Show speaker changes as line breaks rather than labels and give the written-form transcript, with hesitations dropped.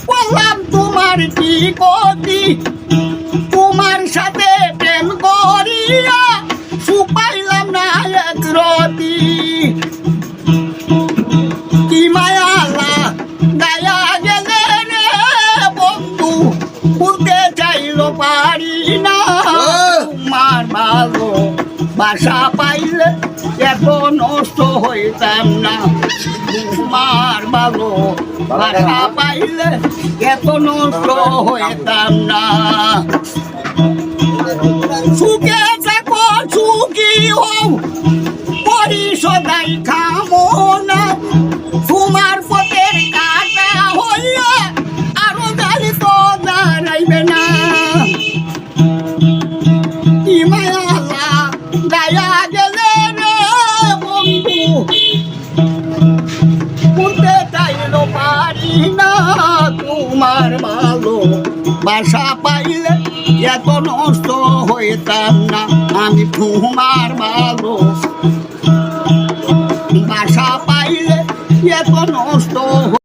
বললাম তোমার কি গতি, তোমার সাথে প্রেম করিয়া সুখ পাইলাম না এক রতি। কি মায়া গায়া গেলে রে বন্ধু, বলতে চাইলো পারি না। তোমার ভালো বাসা পাইলে এত নষ্ট হইতাম না। তোমার ভালো বাসা পাইলে এত নষ্ট হইতাম না। সুখে থাকো সুখী হও করি সদাই কামনা, তোমার পথের কাটা হইয়া আরো গালি তো দাঁড়াইবে না। কি মায়া গায়া গেলে রে বন্ধু, বলতে চাইলো পারি না। তোমার ভালো বাসা পাইলে এত নষ্ট হইতাম না। আমি তোমার ভালো বাসা পাইলে এত নষ্ট